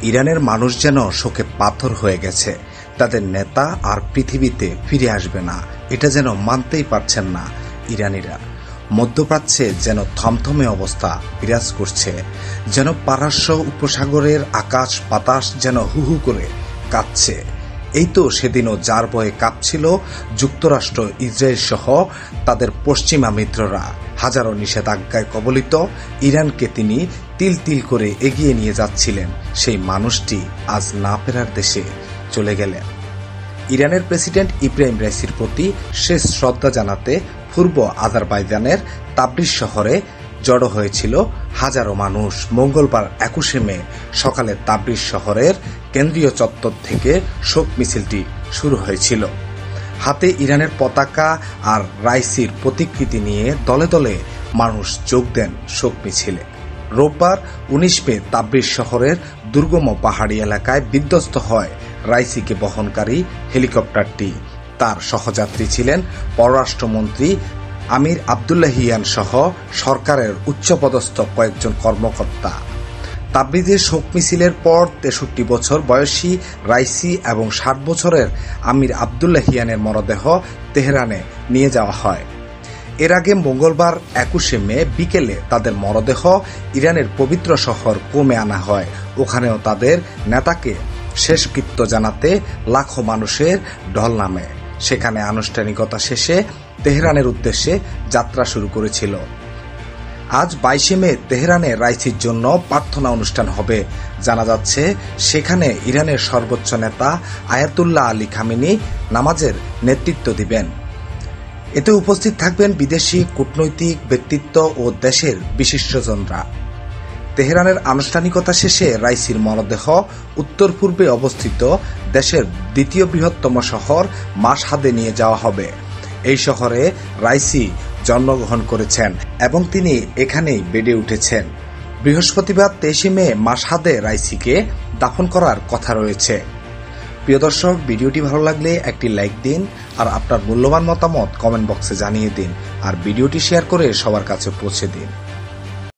ইরানের মানুষ যেন শোকে পাথর হয়ে গেছে। তাদের নেতা আর পৃথিবীতে ফিরে আসবে না, এটা যেন মানতেই পারছেন না ইরানিরা। মধ্যপ্রাচ্যে যেন থমথমে অবস্থা বিরাজ করছে, যেন পারস্য উপসাগরের আকাশ বাতাস যেন হু হু করে কাঁপছে। এই তো সেদিনও যার ভয়ে কাঁপছিল যুক্তরাষ্ট্র, ইসরায়েল সহ তাদের পশ্চিমা মিত্ররা। হাজারো নিষেধাজ্ঞায় কবলিত ইরানকে তিনি তিল তিল করে এগিয়ে নিয়ে যাচ্ছিলেন। সেই মানুষটি আজ না ফেরার দেশে চলে গেলেন। ইরানের প্রেসিডেন্ট ইব্রাহিম রাইসির প্রতি শেষ শ্রদ্ধা জানাতে পূর্ব আজারবাইজানের তাবরিজ শহরে জড়ো হয়েছিল হাজারো মানুষ। মঙ্গলবার 21শে মে সকালে তাবরিজ শহরের কেন্দ্রীয় চত্বর থেকে শোক মিছিলটি শুরু হয়েছিল। হাতে ইরানের পতাকা আর রাইসির প্রতিকৃতি নিয়ে দলে দলে মানুষ যোগ দেন শোক মিছিলে। রোববার 19 মে তাবরিজ শহরের দুর্গম পাহাড়ি এলাকায় বিধ্বস্ত হয় রাইসিকে বহনকারী হেলিকপ্টারটি। তার সহযাত্রী ছিলেন পররাষ্ট্রমন্ত্রী আমির আবদুল্লাহিয়ান সহ সরকারের উচ্চপদস্থ কয়েকজন কর্মকর্তা। তাবরিজের শোক মিছিলের পর 63 বছর বয়সী রাইসি এবং 60 বছরের আমির আবদুল্লাহিয়ানের মরদেহ তেহরানে নিয়ে যাওয়া হয়। এর আগে মঙ্গলবার 21শে মে বিকেলে তাদের মরদেহ ইরানের পবিত্র শহর কোমে আনা হয়। ওখানেও তাদের নেতাকে শেষকৃত্য জানাতে লাখো মানুষের ঢল নামে। সেখানে আনুষ্ঠানিকতা শেষে তেহরানের উদ্দেশ্যে যাত্রা শুরু করেছিল। আজ 22শে মে তেহরানে রাইসির জন্য প্রার্থনা অনুষ্ঠান হবে। জানা যাচ্ছে সেখানে ইরানের সর্বোচ্চ নেতা আয়াতুল্লাহ আলী খামেনি নামাজের নেতৃত্ব দিবেন। এতে উপস্থিত থাকবেন বিদেশি কূটনৈতিক ব্যক্তিত্ব ও দেশের বিশিষ্টজনরা। তেহরানের আনুষ্ঠানিকতা শেষে রাইসির মরদেহ উত্তর পূর্বে অবস্থিত দেশের দ্বিতীয় বৃহত্তম শহর মাশহাদে নিয়ে যাওয়া হবে। এই শহরে রাইসি জন্মগ্রহণ করেছেন এবং তিনি এখানেই বেড়ে উঠেছেন। বৃহস্পতিবার 23শে মে মাশহাদে রাইসিকে দাফন করার কথা রয়েছে। প্রিয় দর্শক, ভিডিওটি ভালো লাগলে একটি লাইক দিন আর আপনার মূল্যবান মতামত কমেন্ট বক্সে জানিয়ে দিন আর ভিডিওটি শেয়ার করে সবার কাছে পৌঁছে দিন।